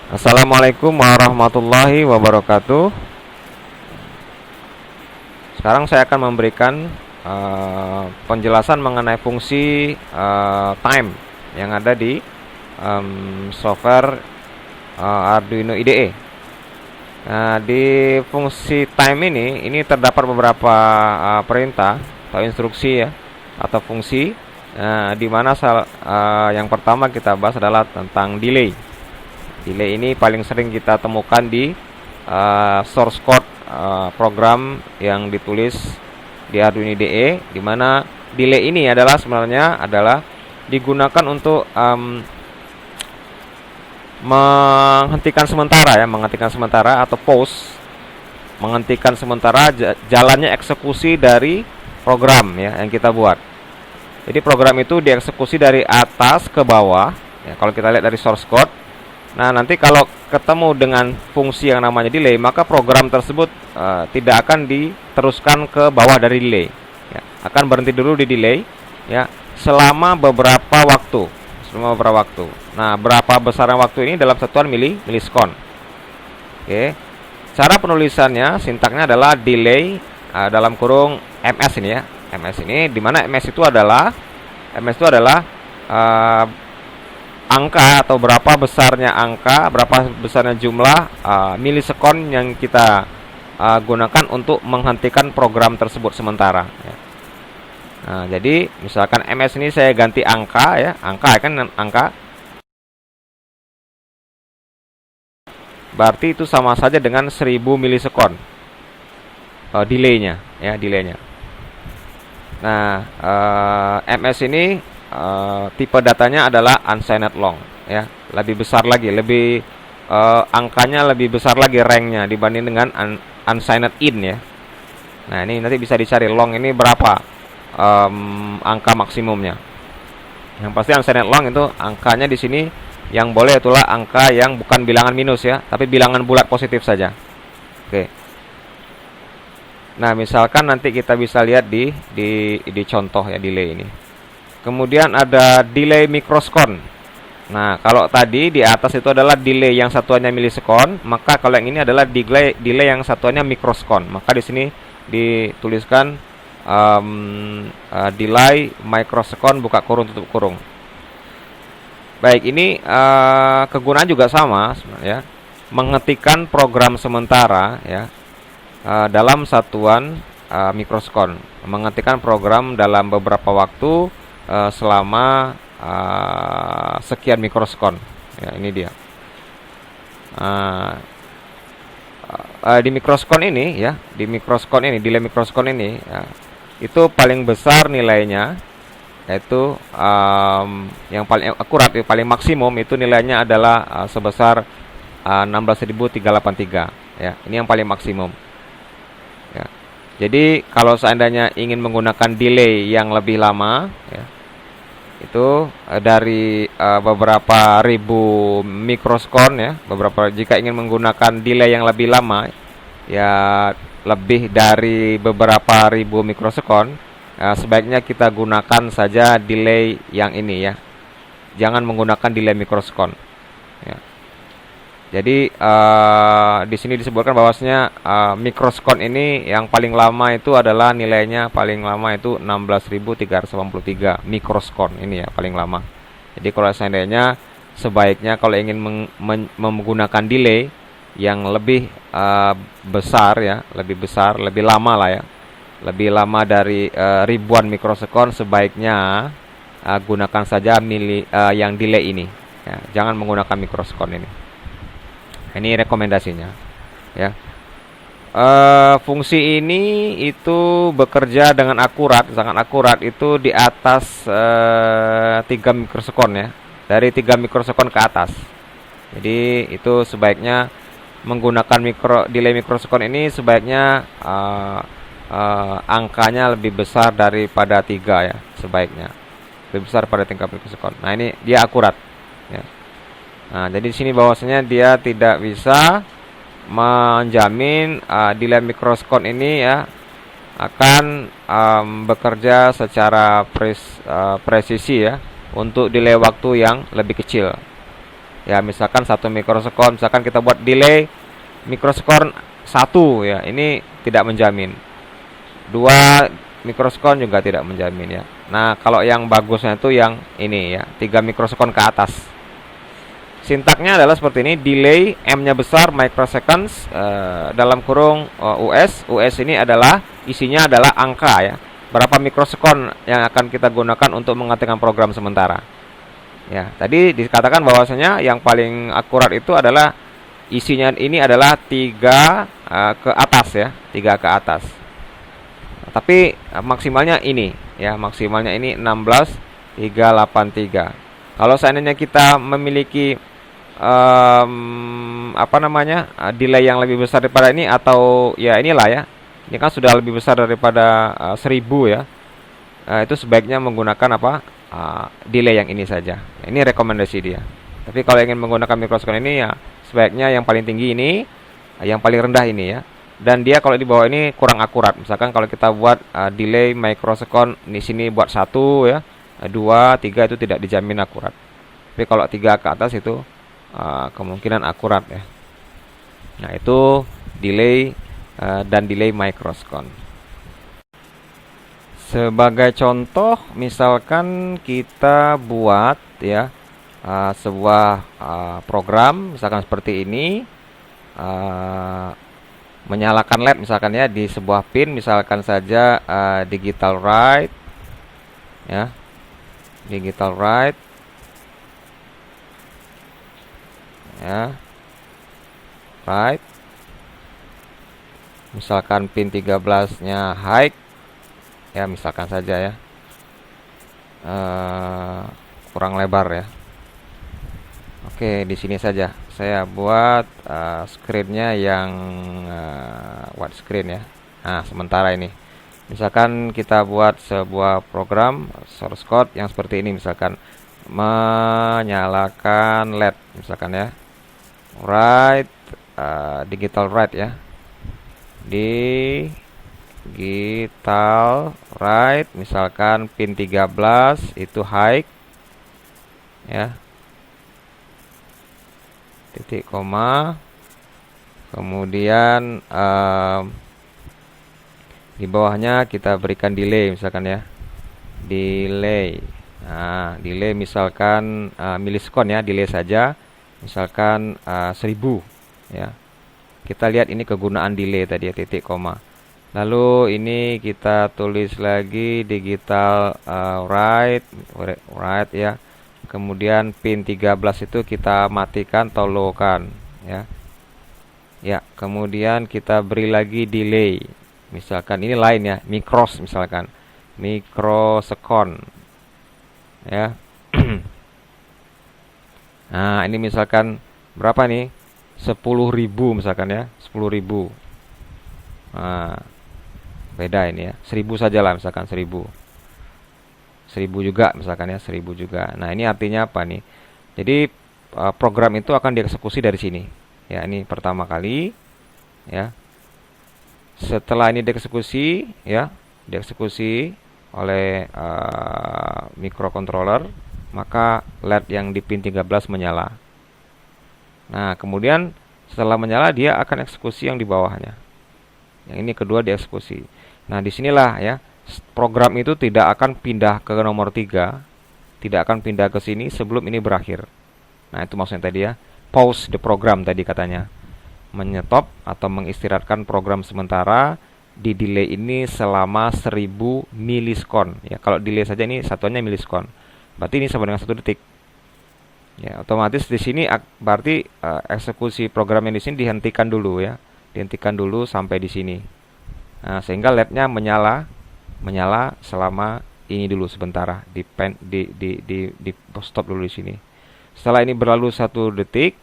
Assalamualaikum warahmatullahi wabarakatuh. Sekarang saya akan memberikan penjelasan mengenai fungsi time yang ada di software Arduino IDE. Nah, di fungsi time ini terdapat beberapa perintah atau instruksi ya, atau fungsi. Di mana yang pertama kita bahas adalah tentang delay. Delay ini paling sering kita temukan di source code program yang ditulis di Arduino IDE, di mana delay ini sebenarnya digunakan untuk menghentikan sementara atau pause, menghentikan sementara jalannya eksekusi dari program ya yang kita buat. Jadi program itu dieksekusi dari atas ke bawah ya, kalau kita lihat dari source code. Nah, nanti kalau ketemu dengan fungsi yang namanya delay, maka program tersebut tidak akan diteruskan ke bawah dari delay ya. Akan berhenti dulu di delay ya, selama beberapa waktu. Nah, berapa besar waktu ini dalam satuan milisekon. Oke. Cara penulisannya, sintaknya adalah delay dalam kurung ms ini ya. ms ini, di mana ms itu adalah angka atau berapa besarnya jumlah milisekon yang kita gunakan untuk menghentikan program tersebut sementara ya. Nah, jadi misalkan ms ini saya ganti angka ya, angka berarti itu sama saja dengan 1000 milisekon delaynya. Nah, ms ini tipe datanya adalah unsigned long ya, lebih besar lagi, angkanya lebih besar lagi ranknya dibanding dengan unsigned in ya. Nah, ini nanti bisa dicari long ini berapa angka maksimumnya. Yang pasti unsigned long itu angkanya di sini yang boleh itulah angka yang bukan bilangan minus ya, tapi bilangan bulat positif saja. Oke. Nah, misalkan nanti kita bisa lihat di contoh ya delay ini. Kemudian ada delay microsekon. Nah, kalau tadi di atas itu adalah delay yang satuannya milisekon, maka kalau yang ini adalah delay yang satuannya microsekon. Maka di sini dituliskan delay microsekon buka kurung tutup kurung. Baik, ini kegunaan juga sama ya, menghentikan program sementara ya dalam satuan microsekon, menghentikan program dalam beberapa waktu selama sekian mikrosekon ya, ini dia. Di mikrosekon ini ya, delay mikrosekon ini ya, itu paling besar nilainya, yaitu yang paling akurat, yang paling maksimum itu nilainya adalah sebesar 16.383 ya. Ini yang paling maksimum ya. Jadi kalau seandainya ingin menggunakan delay yang lebih lama ya, itu dari beberapa ribu mikrosekon ya, jika ingin menggunakan delay yang lebih lama ya, lebih dari beberapa ribu mikrosekon, sebaiknya kita gunakan saja delay yang ini ya, jangan menggunakan delay mikrosekon ya. Jadi di sini disebutkan bahwasanya mikrosekon ini yang paling lama itu adalah nilainya paling lama itu 16.383 mikrosekon ini ya, paling lama. Jadi kalau seandainya sebaiknya kalau ingin menggunakan delay yang lebih besar ya, lebih lama lah ya, lebih lama dari ribuan mikrosekon, sebaiknya gunakan saja yang delay ini ya, jangan menggunakan mikrosekon ini. Ini rekomendasinya ya. Fungsi ini itu bekerja dengan sangat akurat itu di atas 3 mikrosekon ya, dari 3 mikrosekon ke atas. Jadi itu sebaiknya menggunakan delay mikrosekon ini, sebaiknya angkanya lebih besar daripada 3 ya, sebaiknya lebih besar pada 3 mikrosekon. Nah, ini dia akurat ya. Nah, jadi di sini bahwasanya dia tidak bisa menjamin delay mikrosekon ini ya akan bekerja secara presisi ya untuk delay waktu yang lebih kecil. Ya, misalkan 1 mikrosekon, misalkan kita buat delay mikrosekon 1 ya, ini tidak menjamin. 2 mikrosekon juga tidak menjamin ya. Nah, kalau yang bagusnya itu yang ini ya, 3 mikrosekon ke atas. Sintaknya adalah seperti ini, delay M-nya besar, microseconds dalam kurung US. US ini adalah isinya adalah angka ya. Berapa mikrosekon yang akan kita gunakan untuk mengetikkan program sementara. Ya, tadi dikatakan bahwasanya yang paling akurat itu adalah isinya ini adalah 3 ke atas ya, 3 ke atas. Tapi maksimalnya ini ya, maksimalnya ini 16383. Kalau seandainya kita memiliki delay yang lebih besar daripada ini, atau ya inilah ya, ini kan sudah lebih besar daripada 1000 ya, itu sebaiknya menggunakan delay yang ini saja. Ini rekomendasi dia. Tapi kalau ingin menggunakan mikrosekon ini ya, sebaiknya yang paling tinggi ini, yang paling rendah ini ya. Dan dia kalau di bawah ini kurang akurat. Misalkan kalau kita buat delay mikrosekon di sini buat 1 ya, 2, 3 itu tidak dijamin akurat. Tapi kalau 3 ke atas itu kemungkinan akurat ya. Nah, itu delay dan delay microsekon. Sebagai contoh, misalkan kita buat ya sebuah program, misalkan seperti ini, menyalakan LED misalkan ya di sebuah pin, misalkan saja digital write ya, digital write ya, write, misalkan pin 13-nya high ya, misalkan saja ya, kurang lebar ya. Oke, di sini saja saya buat screen-nya yang widescreen ya. Nah, sementara ini misalkan kita buat sebuah program source code yang seperti ini, misalkan menyalakan LED misalkan ya, write digital write ya, digital write, misalkan pin 13 itu high ya, titik koma, kemudian di bawahnya kita berikan delay misalkan ya, delay. Nah, delay misalkan milisekon ya, delay saja misalkan 1000 ya. Kita lihat ini kegunaan delay tadi ya, titik koma. Lalu ini kita tulis lagi digital write ya. Kemudian pin 13 itu kita matikan atau low kan ya. Ya, kemudian kita beri lagi delay. Misalkan ini lain ya, mikros misalkan. Mikrosekon. Ya. Nah, ini misalkan berapa nih? 10.000 misalkan ya, 10.000. Nah, beda ini ya. 1000 sajalah misalkan 1000. 1000 juga misalkan ya, 1000 juga. Nah, ini artinya apa nih? Jadi program itu akan dieksekusi dari sini. Ya, ini pertama kali ya. Setelah ini dieksekusi ya, dieksekusi oleh microcontroller, maka LED yang di pin 13 menyala. Nah, kemudian setelah menyala dia akan eksekusi yang di bawahnya. Yang ini kedua dieksekusi. Nah, disinilah ya, program itu tidak akan pindah ke nomor 3, tidak akan pindah ke sini sebelum ini berakhir. Nah, itu maksudnya tadi ya, pause the program tadi katanya. Menyetop atau mengistirahatkan program sementara di delay ini selama 1000 milisekon. Ya, kalau delay saja ini satuannya milisekon. Berarti ini sama dengan 1 detik. Ya, otomatis di sini berarti eksekusi program yang di sini dihentikan dulu ya. Dihentikan dulu sampai di sini. Nah, sehingga LED-nya menyala selama ini dulu sebentar, di stop dulu di sini. Setelah ini berlalu 1 detik,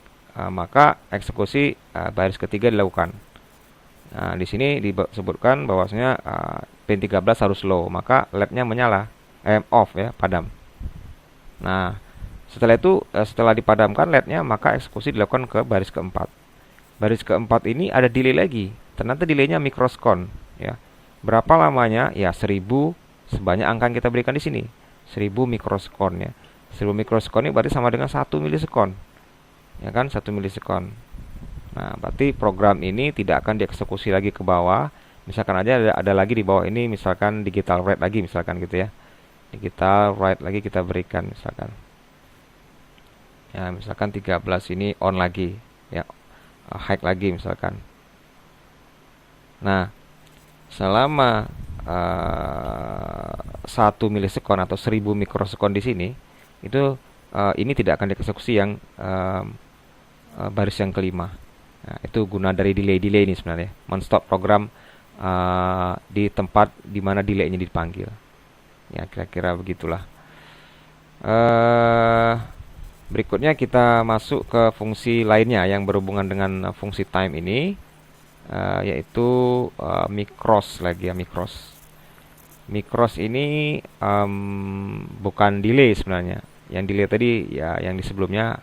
maka eksekusi baris ketiga dilakukan. Nah, di sini disebutkan bahwasanya pin 13 harus low, maka LED-nya menyala, off ya, padam. Nah, setelah itu setelah dipadamkan LED-nya, maka eksekusi dilakukan ke baris keempat. Baris keempat ini ada delay lagi. Ternyata delaynya mikrosekon ya. Berapa lamanya? Ya 1000 sebanyak angka yang kita berikan di sini. 1000 mikrosekon ya. 1000 mikrosekon ini berarti sama dengan 1 milisekon. ya kan, 1 milisekon. Nah, berarti program ini tidak akan dieksekusi lagi ke bawah. Misalkan aja ada lagi di bawah ini, misalkan digital write lagi, misalkan gitu ya. Digital write lagi kita berikan, misalkan. Ya, misalkan 13 ini on lagi, ya, high lagi misalkan. Nah, selama 1 milisekon atau 1000 mikrosekon di sini, itu ini tidak akan dieksekusi yang baris yang kelima. Nah, itu guna dari delay ini sebenarnya, men-stop program di tempat di mana delay-nya dipanggil. Ya, kira-kira begitulah. Berikutnya kita masuk ke fungsi lainnya yang berhubungan dengan fungsi time ini, yaitu micros lagi ya, micros. Micros ini bukan delay sebenarnya. Yang delay tadi ya yang di sebelumnya,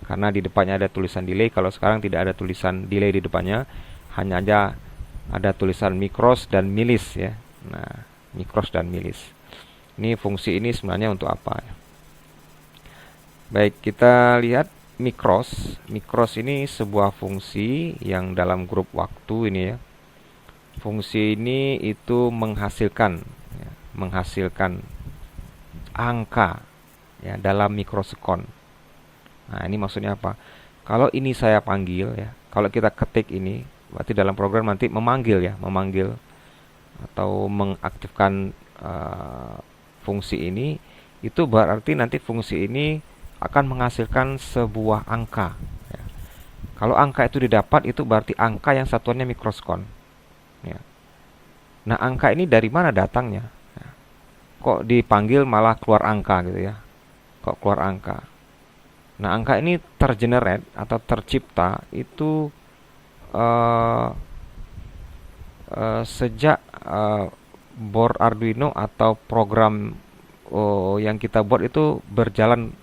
karena di depannya ada tulisan delay. Kalau sekarang tidak ada tulisan delay di depannya, hanya aja ada tulisan micros dan milis ya. Nah, micros dan milis. Ini fungsi ini sebenarnya untuk apa ya? Baik, kita lihat micros. Micros ini sebuah fungsi yang dalam grup waktu ini ya. Fungsi ini itu menghasilkan angka ya dalam mikrosekon. Nah, ini maksudnya apa? Kalau ini saya panggil ya, kalau kita ketik ini, berarti dalam program nanti memanggil atau mengaktifkan fungsi ini, itu berarti nanti fungsi ini akan menghasilkan sebuah angka ya. Kalau angka itu didapat, itu berarti angka yang satuannya mikrosekon ya. Nah, angka ini dari mana datangnya ya? Kok dipanggil malah keluar angka gitu ya, kok keluar angka. Nah, angka ini tergenerate atau tercipta itu sejak board Arduino atau program yang kita buat itu berjalan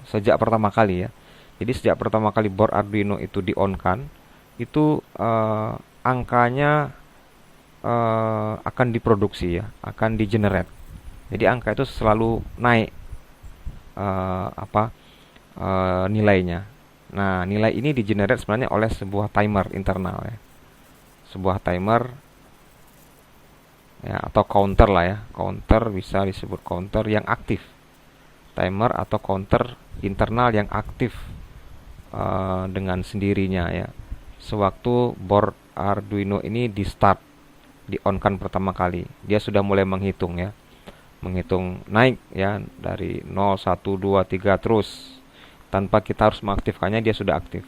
sejak pertama kali ya. Jadi sejak pertama kali board Arduino itu di-on-kan, itu angkanya akan diproduksi ya, akan di-generate. Jadi angka itu selalu naik nilainya. Nah, nilai ini di-generate sebenarnya oleh sebuah timer internal ya. Sebuah timer ya, atau counter lah ya. Counter bisa disebut counter yang aktif. Timer atau counter internal yang aktif dengan sendirinya ya. Sewaktu board Arduino ini di start, di on-kan pertama kali, dia sudah mulai menghitung ya. Menghitung naik ya dari 0, 1, 2, 3 terus. Tanpa kita harus mengaktifkannya, dia sudah aktif.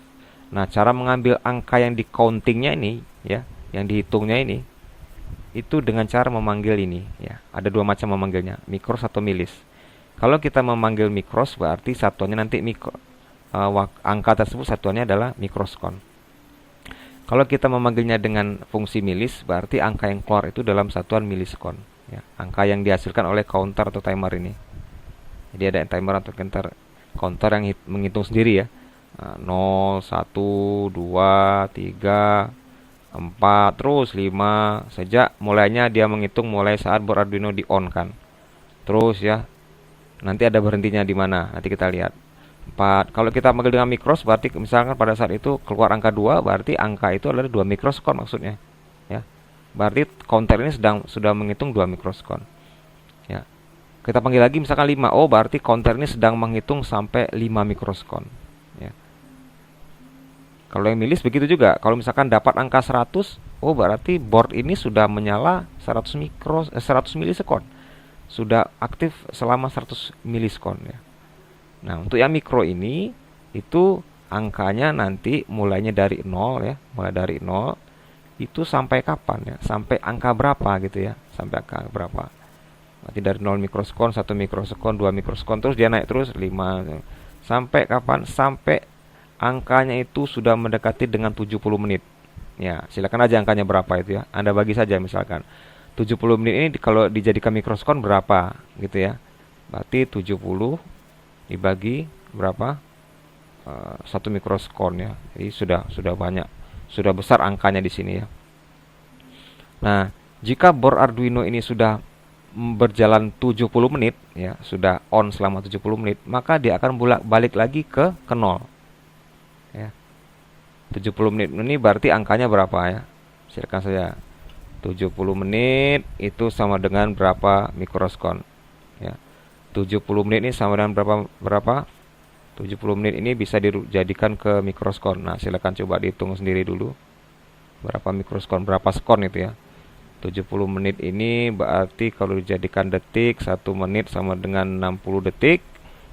Nah, cara mengambil angka yang di countingnya ini ya, yang dihitungnya ini, itu dengan cara memanggil ini ya. Ada dua macam memanggilnya, micros atau milis. Kalau kita memanggil micros, berarti satuannya nanti angka tersebut satuannya adalah mikrosekon. Kalau kita memanggilnya dengan fungsi milis, berarti angka yang keluar itu dalam satuan milisekon ya. Angka yang dihasilkan oleh counter atau timer ini. Jadi ada timer atau counter yang menghitung sendiri ya. 0, 1, 2, 3, 4, terus 5. Sejak mulainya dia menghitung mulai saat board Arduino di-on kan. Terus ya. Nanti ada berhentinya di mana? Nanti kita lihat. 4. Kalau kita panggil dengan mikros, berarti misalkan pada saat itu keluar angka 2, berarti angka itu adalah 2 mikrosekon maksudnya. Ya. Berarti counter ini sudah menghitung 2 mikrosekon. Ya. Kita panggil lagi misalkan 5. Oh, berarti counter ini sedang menghitung sampai 5 mikrosekon. Ya. Kalau yang milis begitu juga. Kalau misalkan dapat angka 100, oh berarti board ini sudah menyala 100 milisekon. Sudah aktif selama 100 milisekon ya. Nah, untuk yang mikro ini, itu angkanya nanti mulainya dari 0 ya. Mulai dari 0, itu sampai kapan ya? Sampai angka berapa gitu ya. Sampai angka berapa. Berarti dari 0 mikrosekon, 1 mikrosekon, 2 mikrosekon, terus dia naik terus 5. Sampai kapan? Sampai angkanya itu sudah mendekati dengan 70 menit. Ya, silakan aja angkanya berapa itu ya. Anda bagi saja misalkan. 70 menit ini kalau dijadikan mikrosekon berapa gitu ya. Berarti 70 dibagi berapa? 1 mikrosekon ya. Jadi sudah banyak, sudah besar angkanya di sini ya. Nah, jika board Arduino ini sudah berjalan 70 menit ya, sudah on selama 70 menit, maka dia akan balik lagi ke nol ya. 70 menit ini berarti angkanya berapa ya? Silakan saja. 70 menit itu sama dengan berapa mikrosekon ya. 70 menit ini sama dengan berapa? 70 menit ini bisa dijadikan ke mikrosekon. Nah, silakan coba dihitung sendiri dulu. Berapa mikrosekon, berapa sekon itu ya. 70 menit ini berarti kalau dijadikan detik, 1 menit sama dengan 60 detik.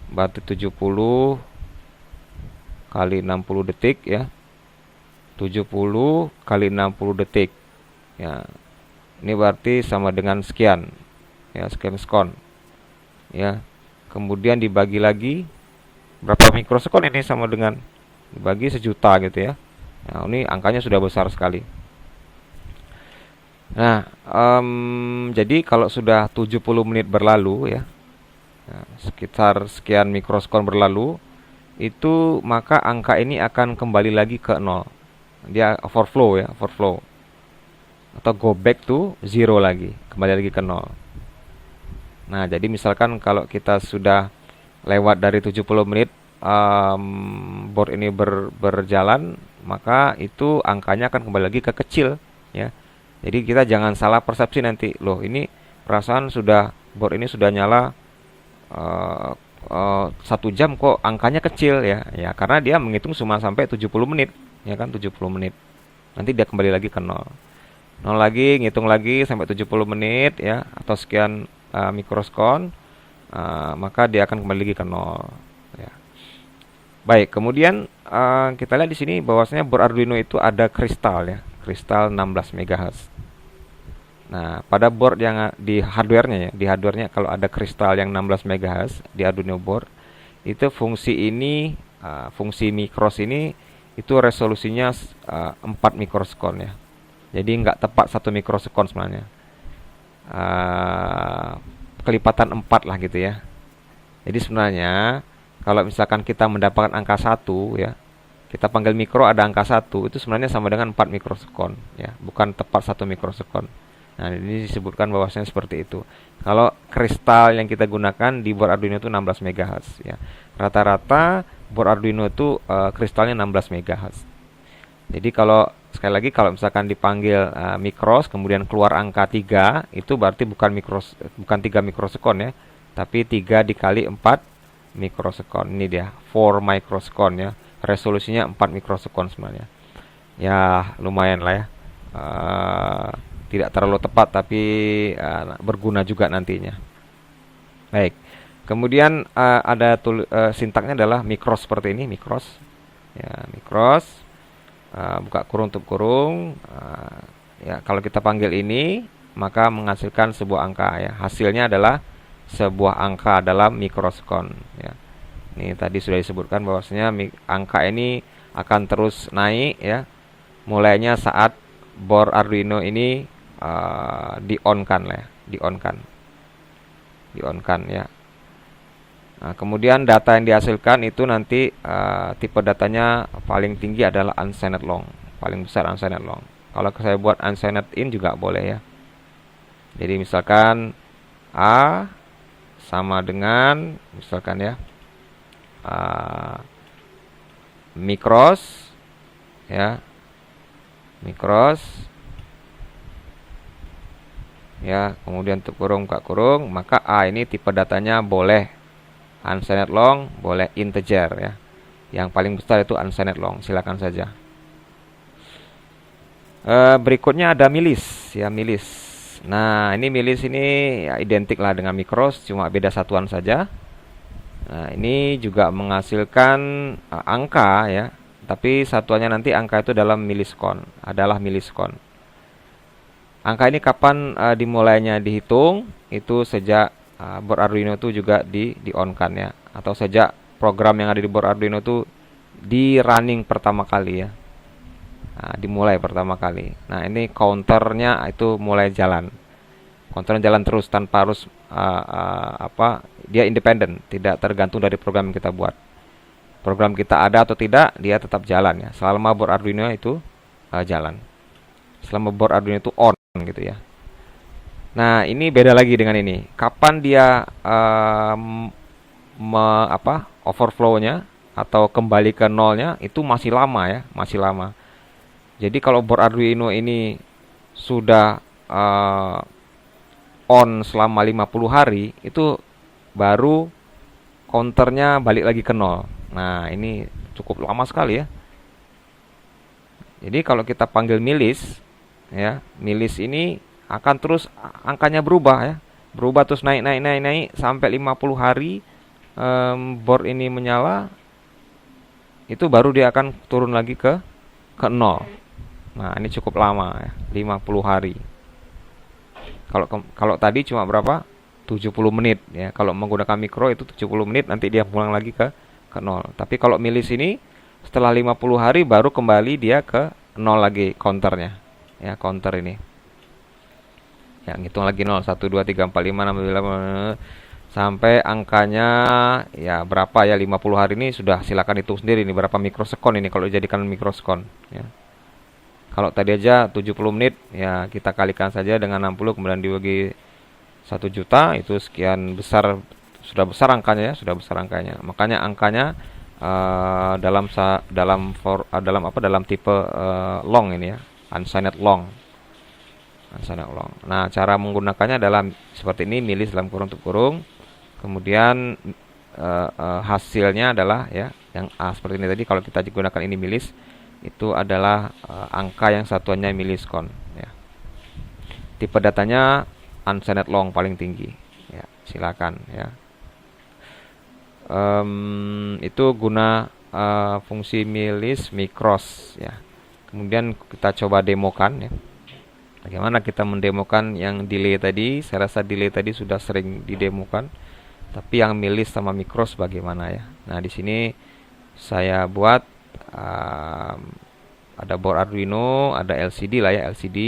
Berarti 70 kali 60 detik ya. 70 kali 60 detik. Ya. Ini berarti sama dengan sekian. Ya, sekian sekon. Ya. Kemudian dibagi lagi berapa mikrosekon ini sama dengan dibagi 1.000.000 gitu ya. Nah, ini angkanya sudah besar sekali. Nah, jadi kalau sudah 70 menit berlalu ya, sekitar sekian mikrosekon berlalu, itu maka angka ini akan kembali lagi ke nol. Dia overflow ya, overflow. Atau go back to zero lagi, kembali lagi ke nol. Nah, jadi misalkan kalau kita sudah lewat dari 70 menit board ini berjalan, maka itu angkanya akan kembali lagi ke kecil ya. Jadi kita jangan salah persepsi nanti. Loh, ini perasaan sudah board ini sudah nyala 1 jam kok angkanya kecil ya. Ya, karena dia menghitung cuma sampai 70 menit, ya kan, 70 menit. Nanti dia kembali lagi ke nol. Nol lagi, ngitung lagi sampai 70 menit ya, atau sekian mikrosekon, maka dia akan kembali lagi ke nol ya. Baik, kemudian kita lihat di sini bahwasanya board Arduino itu ada kristal ya, kristal 16 MHz. Nah, pada board yang di hardware-nya ya, di hardware-nya kalau ada kristal yang 16 MHz di Arduino board, itu fungsi ini, fungsi mikros ini itu resolusinya 4 mikrosekon ya. Jadi nggak tepat 1 mikrosekon sebenarnya. Kelipatan 4 lah gitu ya. Jadi sebenarnya kalau misalkan kita mendapatkan angka 1 ya, kita panggil mikro ada angka 1, itu sebenarnya sama dengan 4 mikrosekon ya, bukan tepat 1 mikrosekon. Nah, ini disebutkan bahwasanya seperti itu. Kalau kristal yang kita gunakan di board Arduino itu 16 MHz ya. Rata-rata board Arduino itu kristalnya 16 MHz. Jadi kalau sekali lagi kalau misalkan dipanggil mikros kemudian keluar angka 3, itu berarti bukan 3 mikrosekon ya, tapi 3 dikali 4 mikrosekon. Ini dia 4 mikrosekon ya. Resolusinya 4 mikrosekon sebenarnya. Ya, lumayan lah ya. Tidak terlalu tepat tapi berguna juga nantinya. Baik. Kemudian ada sintaknya adalah mikros seperti ini, mikros. Ya, mikros. Buka kurung tutup kurung. Ya, kalau kita panggil ini maka menghasilkan sebuah angka ya. Hasilnya adalah sebuah angka dalam mikrosekon ya. Ini tadi sudah disebutkan bahwasanya angka ini akan terus naik ya. Mulainya saat board Arduino ini di-on-kan lah ya, di-on-kan ya. Nah, kemudian data yang dihasilkan itu nanti tipe datanya paling tinggi adalah unsigned long, paling besar unsigned long. Kalau saya buat unsigned in juga boleh ya. Jadi misalkan A sama dengan misalkan ya mikros ya, mikros ya, kemudian tutup kurung buka kurung, maka A ini tipe datanya boleh unsigned long, boleh integer ya. Yang paling besar itu unsigned long, silakan saja. Berikutnya ada milis ya, milis. Nah, ini milis ini ya, identik lah dengan mikros, cuma beda satuan saja. Nah, ini juga menghasilkan angka ya, tapi satuannya nanti angka itu dalam milisekon, adalah milisekon. Angka ini kapan dimulainya dihitung? Itu sejak board Arduino itu juga di-on-kan ya, atau sejak program yang ada di board Arduino itu di running pertama kali ya. Nah, dimulai pertama kali. Nah, ini counternya itu mulai jalan. Counternya jalan terus tanpa harus dia independen, tidak tergantung dari program yang kita buat. Program kita ada atau tidak, dia tetap jalan ya. Selama board Arduino itu jalan. Selama board Arduino itu on gitu ya. Nah, ini beda lagi dengan ini. Kapan dia overflow-nya atau kembali ke nolnya itu masih lama ya, masih lama. Jadi kalau board Arduino ini sudah on selama 50 hari, itu baru counternya balik lagi ke nol. Nah, ini cukup lama sekali ya. Jadi kalau kita panggil milis, ya, milis ini akan terus angkanya berubah ya. Berubah terus naik naik naik naik sampai 50 hari board ini menyala, itu baru dia akan turun lagi ke nol. Nah, ini cukup lama ya, 50 hari. Kalau tadi cuma berapa? 70 menit ya. Kalau menggunakan mikro itu 70 menit, nanti dia pulang lagi ke nol. Tapi kalau milis ini setelah 50 hari baru kembali dia ke nol lagi counternya. Ya, counter ini. Ya, ngitung lagi 0 1 2 3 4 5 6 7 8 sampai angkanya ya berapa ya, 50 hari ini sudah silakan hitung sendiri ini berapa mikrosekon ini kalau dijadikan mikrosekon ya. Kalau tadi aja 70 menit ya, kita kalikan saja dengan 60 kemudian dibagi 1 juta, itu sekian besar, sudah besar angkanya ya, sudah besar angkanya. Makanya angkanya dalam tipe long ini ya, unsigned long. Nah, cara menggunakannya adalah seperti ini, milis dalam kurung tutup kurung. Kemudian hasilnya adalah ya yang A seperti ini tadi. Kalau kita gunakan ini milis, itu adalah angka yang satuannya miliskon ya. Tipe datanya unsigned long paling tinggi ya, silakan ya. Itu guna fungsi milis mikros ya. Kemudian kita coba demokan ya. Bagaimana kita mendemokan yang delay tadi? Saya rasa delay tadi sudah sering didemokan. Tapi yang milis sama mikros bagaimana ya? Nah, di sini saya buat ada board Arduino, ada LCD lah ya, LCD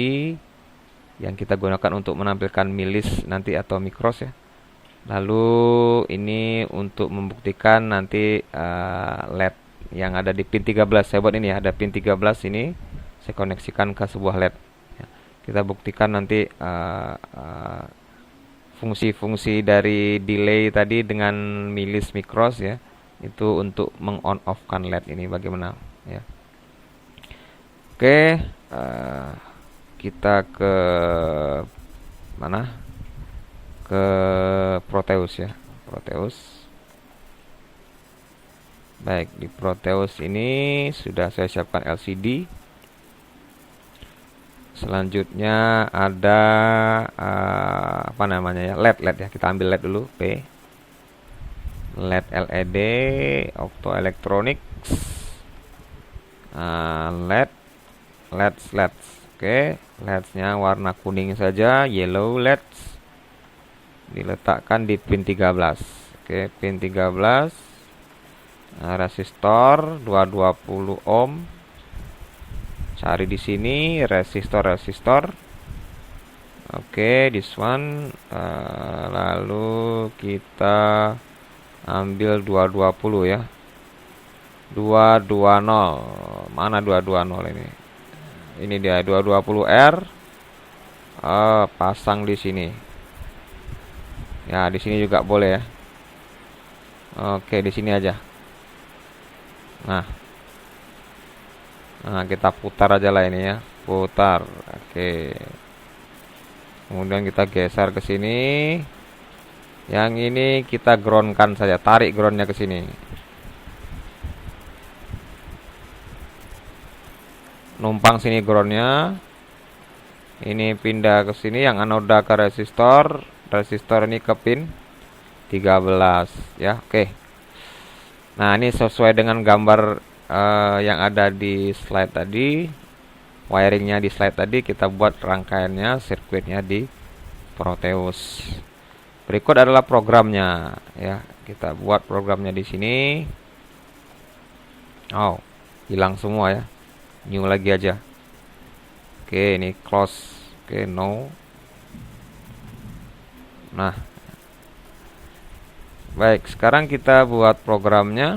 yang kita gunakan untuk menampilkan milis nanti atau mikros ya. Lalu ini untuk membuktikan nanti LED yang ada di pin 13. Saya buat ini ya, ada pin 13 ini saya koneksikan ke sebuah LED. Kita buktikan nanti fungsi-fungsi dari delay tadi dengan milis mikros ya, itu untuk meng-on off-kan LED ini bagaimana ya. Oke, kita ke mana? Ke Proteus ya, Proteus. Baik, di Proteus ini sudah saya siapkan LCD. Selanjutnya ada apa namanya ya, LED ya. Kita ambil LED dulu, P. LED LED optoelectronics. LEDs. Oke, LEDs-nya warna kuning saja, yellow LEDs. Diletakkan di pin 13. Oke, pin 13. Resistor 220 ohm. Cari di sini resistor. Oke, this one. Lalu kita ambil 220 ya. 220. Mana 220 ini? Ini dia 220R. Pasang di sini. Ya, di sini juga boleh ya. Oke, di sini aja. Nah, kita putar aja lah ini ya, putar. Oke. Kemudian kita geser ke sini. Yang ini kita groundkan saja, tarik groundnya ke sini. Numpang sini groundnya. Ini pindah ke sini, yang anoda ke resistor. Resistor ini ke pin 13 ya. Oke. Nah, ini sesuai dengan gambar yang ada di slide tadi, wiringnya di slide tadi, kita buat rangkaiannya, sirkuitnya di Proteus. Berikut adalah programnya ya. Kita buat programnya di sini. Oh, hilang semua ya. New lagi aja. Oke, ini close. Oke, no. Nah, baik, sekarang kita buat programnya.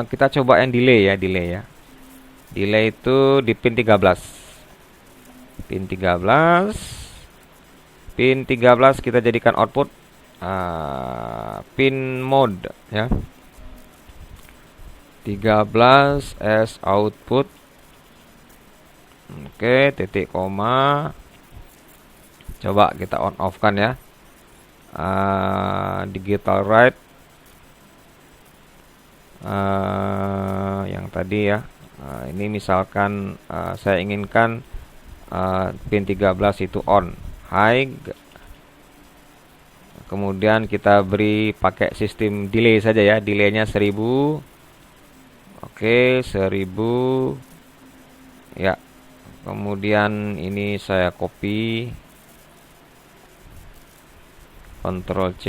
Kita coba yang delay ya. Delay itu di pin 13. Pin 13. Pin 13 kita jadikan output pin mode ya. 13 as output. Oke, titik koma. Coba kita on off kan ya. Digital write yang tadi ya. Ini misalkan saya inginkan pin 13 itu on, high. Kemudian kita beri pakai sistem delay saja ya. Delaynya 1000. Oke, 1000 ya. Kemudian ini saya copy, Ctrl C,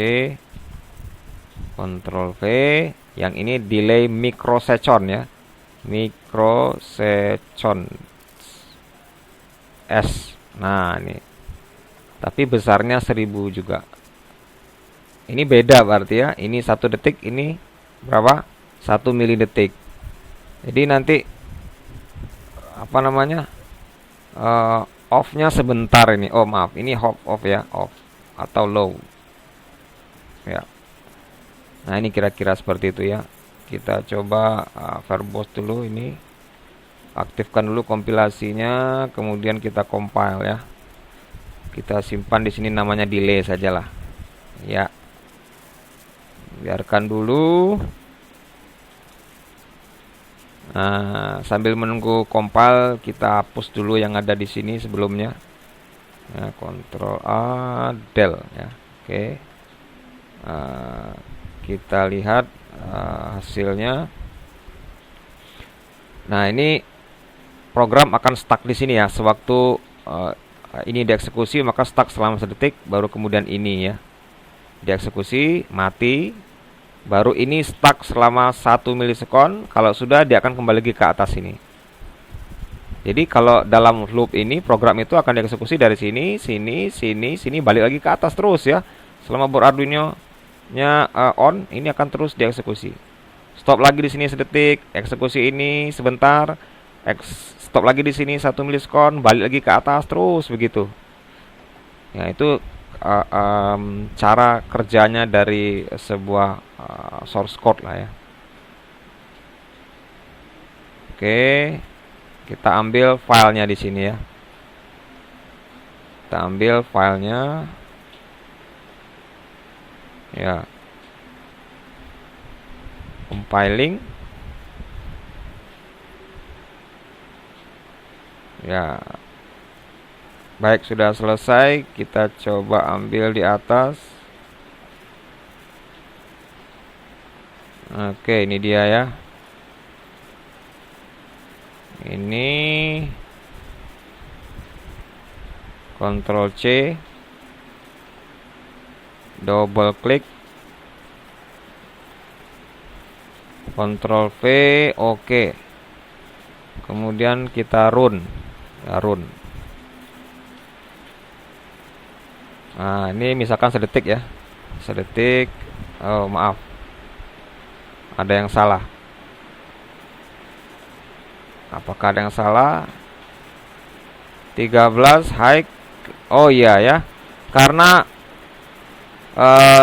Ctrl V. Yang ini delay microsecond ya, microsecond S. Nah ini, tapi besarnya 1000 juga. Ini beda berarti ya. Ini 1 detik, ini berapa? 1 milidetik. Jadi nanti apa namanya? Off-nya sebentar ini. Oh maaf, ini off ya, off atau low. Ya. Nah, ini kira-kira seperti itu ya. Kita coba verbose dulu ini. Aktifkan dulu kompilasinya, kemudian kita compile ya. Kita simpan di sini namanya delay sajalah. Ya. Biarkan dulu. Nah, sambil menunggu compile, kita hapus dulu yang ada di sini sebelumnya. Ya, Ctrl A, del ya. Oke. Kita lihat hasilnya. Nah, ini program akan stuck di sini ya. Sewaktu ini dieksekusi, maka stuck selama sedetik, baru kemudian ini ya dieksekusi, mati, baru ini stuck selama 1 milisekon. Kalau sudah, dia akan kembali lagi ke atas ini. Jadi kalau dalam loop ini, program itu akan dieksekusi dari sini, sini, balik lagi ke atas terus ya. Selama board Arduino-nya on, ini akan terus dieksekusi. Stop lagi di sini sedetik, eksekusi ini sebentar, stop lagi di sini 1 milisekon, balik lagi ke atas terus begitu. Ya, itu cara kerjanya dari sebuah source code lah ya. Oke, kita ambil filenya di sini ya. Kita ambil filenya. Ya. Compiling. Ya. Baik, sudah selesai. Kita coba ambil di atas. Oke, ini dia ya. Ini Ctrl C, double klik, Ctrl V, oke. Kemudian kita run ya, run. Nah, ini misalkan sedetik ya, sedetik. Oh maaf, ada yang salah. Apakah ada yang salah? 13 high. Oh iya ya, karena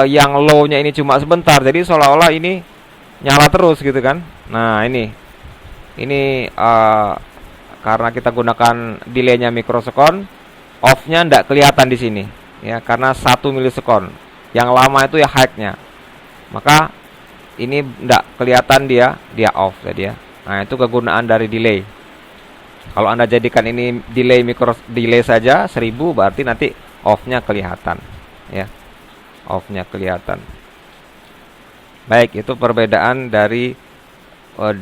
yang low-nya ini cuma sebentar, jadi seolah-olah ini nyala terus gitu kan. Nah ini karena kita gunakan delay-nya microsecond, off-nya ndak kelihatan di sini ya, karena 1 milisekon. Yang lama itu ya high-nya, maka ini ndak kelihatan dia off tadi ya. Nah, itu kegunaan dari delay. Kalau Anda jadikan ini delay saja 1000, berarti nanti off-nya kelihatan ya. Off-nya kelihatan. Baik, itu perbedaan dari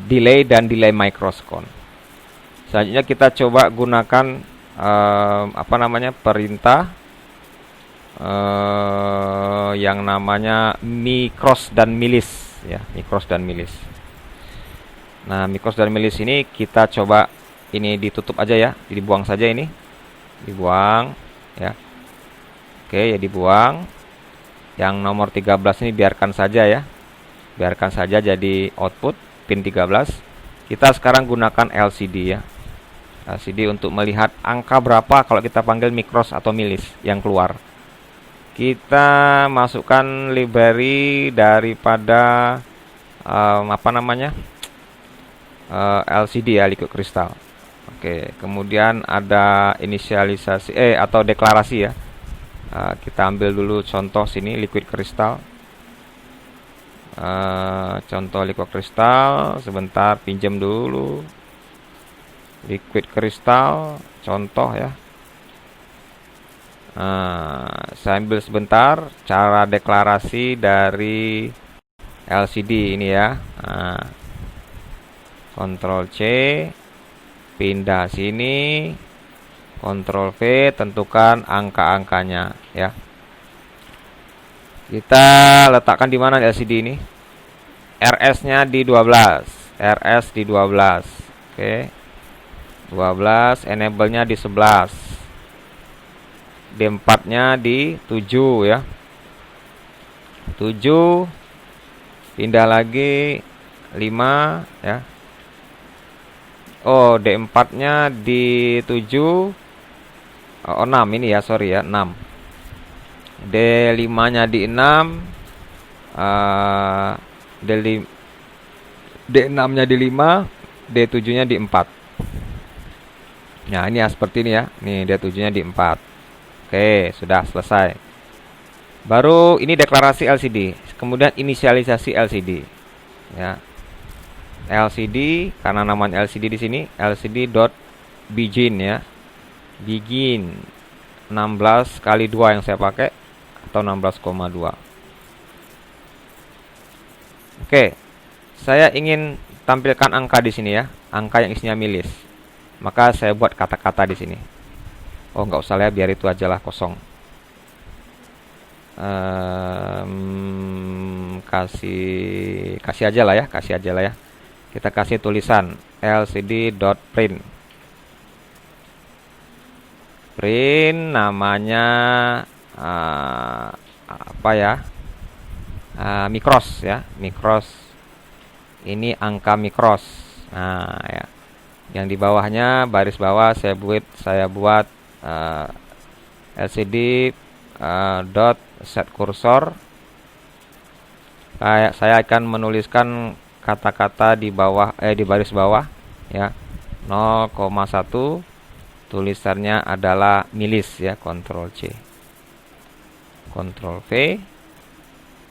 delay dan delay microsecond. Selanjutnya kita coba gunakan perintah yang namanya micros dan milis ya, micros dan milis. Nah, micros dan milis ini kita coba ini ditutup aja ya, dibuang saja ini. Dibuang ya. Oke, ya dibuang. Yang nomor 13 ini biarkan saja ya. Biarkan saja jadi output pin 13. Kita sekarang gunakan LCD ya. LCD untuk melihat angka berapa kalau kita panggil micros atau milis yang keluar. Kita masukkan library daripada apa namanya, LCD ya, liquid crystal. Oke, kemudian ada inisialisasi atau deklarasi ya. Kita ambil dulu contoh sini liquid crystal. Contoh liquid crystal, sebentar pinjam dulu. Liquid crystal contoh ya. Saya ambil sebentar cara deklarasi dari LCD ini ya. Ctrl C, pindah sini, Ctrl V, tentukan angka-angkanya ya. Kita letakkan di mana LCD ini? RS-nya di 12, RS di 12. Oke. 12, enable-nya di 11. D4-nya di 7 ya. 7, pindah lagi 5 ya. Oh, D4-nya di 7. Oh, 6 ini ya, sorry ya, 6. D5-nya di 6. D6-nya di 5, D7-nya di 4. Nah, ini ya seperti ini ya. Nih, D7-nya di 4. Oke, sudah selesai. Baru ini deklarasi LCD, kemudian inisialisasi LCD. Ya. LCD karena namanya LCD di sini LCD.begin ya. Begin 16 kali 2 yang saya pakai atau 16,2. Oke. Saya ingin tampilkan angka di sini ya, angka yang isinya milis. Maka saya buat kata-kata di sini. Oh, nggak usah ya, biar itu aja lah kosong. Kasih aja lah ya, Kita kasih tulisan lcd.print. Print namanya apa ya? Micros ya, micros. Ini angka micros. Nah, ya. Yang di bawahnya baris bawah saya buat LCD dot set cursor. Saya akan menuliskan kata-kata di bawah di baris bawah ya. 0,1 tulisannya adalah milis ya, Ctrl C. Ctrl V.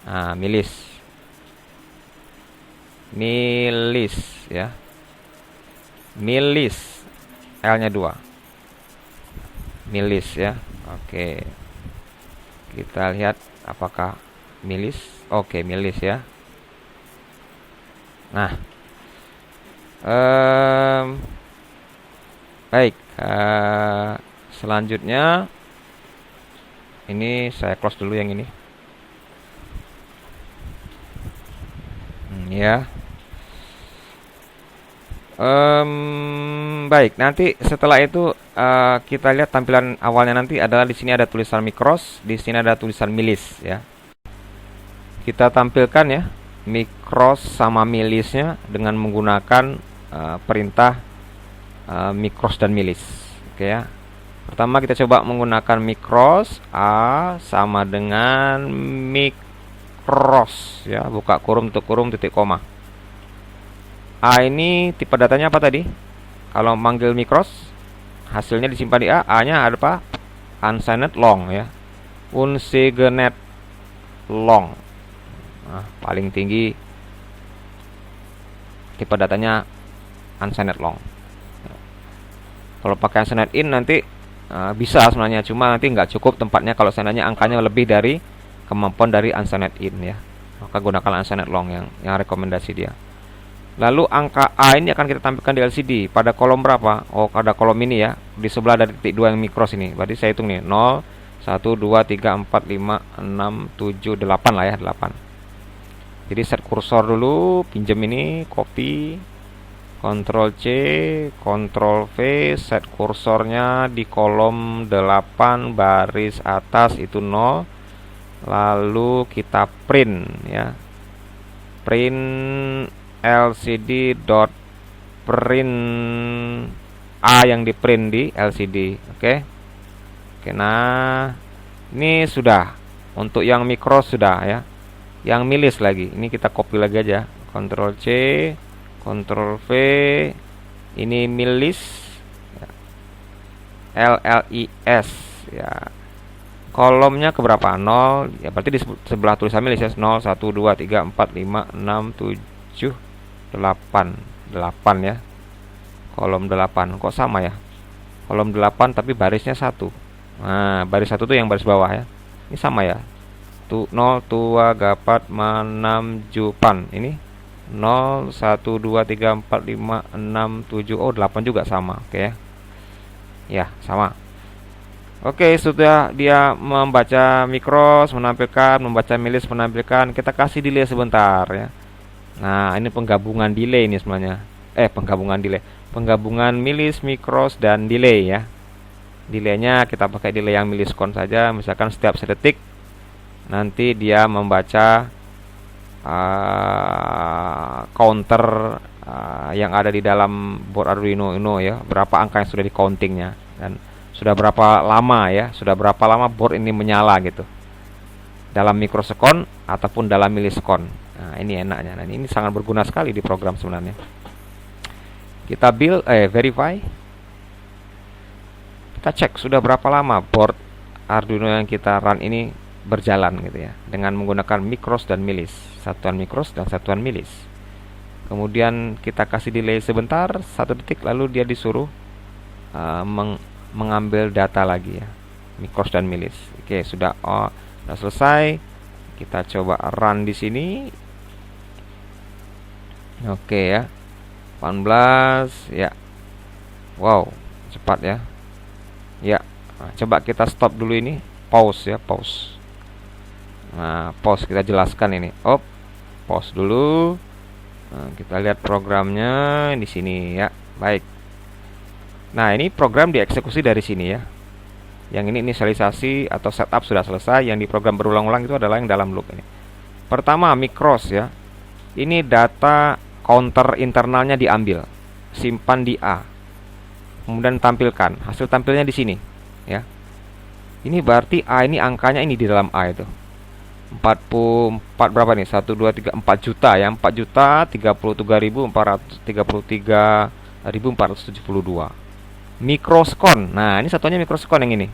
Nah, milis. Milis ya. Milis, L-nya 2. Milis ya. Oke. Kita lihat apakah milis. Oke, milis ya. Nah. Baik. Selanjutnya ini saya close dulu yang ini. Ya. Baik, nanti setelah itu kita lihat tampilan awalnya nanti adalah di sini ada tulisan micros, di sini ada tulisan milis ya. Kita tampilkan ya micros sama milisnya dengan menggunakan perintah micros dan milis. Oke ya. Pertama kita coba menggunakan micros, A sama dengan micros ya, buka kurung tutup kurung titik koma. A ini tipe datanya apa tadi? Kalau manggil micros, hasilnya disimpan di A. A-nya ada apa? Unsigned long ya. Unsigned long. Nah, paling tinggi tipe datanya unsigned long. Kalau pakai unsigned in nanti bisa sebenarnya, cuma nanti nggak cukup tempatnya kalau seandainya angkanya lebih dari kemampuan dari unsigned in ya. Maka gunakan unsigned long yang rekomendasi dia. Lalu angka A ini akan kita tampilkan di LCD pada kolom berapa? Oh, pada kolom ini ya, di sebelah dari titik 2 yang micros ini. Berarti saya hitung nih, 0, 1, 2, 3, 4, 5, 6, 7, 8 lah ya, 8. Jadi set kursor dulu, pinjam ini, copy, Ctrl C, Ctrl V, set kursornya di kolom 8 baris atas itu 0. Lalu kita print ya. Print LCD.print A yang di print di LCD. Oke. Oke, nah ini sudah. Untuk yang mikro sudah ya. Yang milis lagi. Ini kita copy lagi aja. Ctrl C, Ctrl V. Ini milis ya. LLIS ya. Kolomnya keberapa? 0. Ya berarti di sebelah tulisan milis ya. 0 1 2 3 4 5 6 7 8. 8 ya. Kolom 8. Kok sama ya? Kolom 8 tapi barisnya 1. Nah, baris 1 tuh yang baris bawah ya. Ini sama ya. 0 2 4 6 7. Ini 0 1 2 3 4 5 6 7. Oh, 8 juga sama. Oke ya. Ya, sama. Oke, sudah dia membaca mikros menampilkan, membaca milis menampilkan. Kita kasih delay sebentar ya. Nah, ini penggabungan delay ini sebenarnya. Penggabungan delay. Penggabungan milis, mikros dan delay ya. Delaynya kita pakai delay yang milisekon saja. Misalkan setiap sedetik nanti dia membaca counter yang ada di dalam board Arduino Uno ya. Berapa angka yang sudah di countingnya dan sudah berapa lama ya, sudah berapa lama board ini menyala gitu, dalam mikrosekon ataupun dalam milisekon. Nah, ini enaknya. Nah, ini sangat berguna sekali di program sebenarnya. Kita verify. Kita cek sudah berapa lama board Arduino yang kita run ini berjalan gitu ya, dengan menggunakan mikros dan milis, satuan mikros dan satuan milis. Kemudian kita kasih delay sebentar, 1 detik, lalu dia disuruh mengambil data lagi ya, mikros dan milis. Oke, sudah selesai. Kita coba run di sini. Oke ya. 18 ya. Wow, cepat ya. Ya. Nah, coba kita stop dulu ini. Pause ya, pause. Nah, pause kita jelaskan ini. Pause dulu. Nah, kita lihat programnya di sini ya. Baik. Nah, ini program dieksekusi dari sini ya. Yang ini inisialisasi atau setup sudah selesai. Yang diprogram berulang-ulang itu adalah yang dalam loop ini. Pertama, mikros ya. Ini data counter internalnya diambil, simpan di A. Kemudian tampilkan. Hasil tampilnya di sini ya. Ini berarti A ini angkanya ini di dalam A itu. 44 berapa nih? 1 2 3 4 juta ya. 4 juta 33.472 mikrosekon. Nah, ini satuannya mikrosekon yang ini.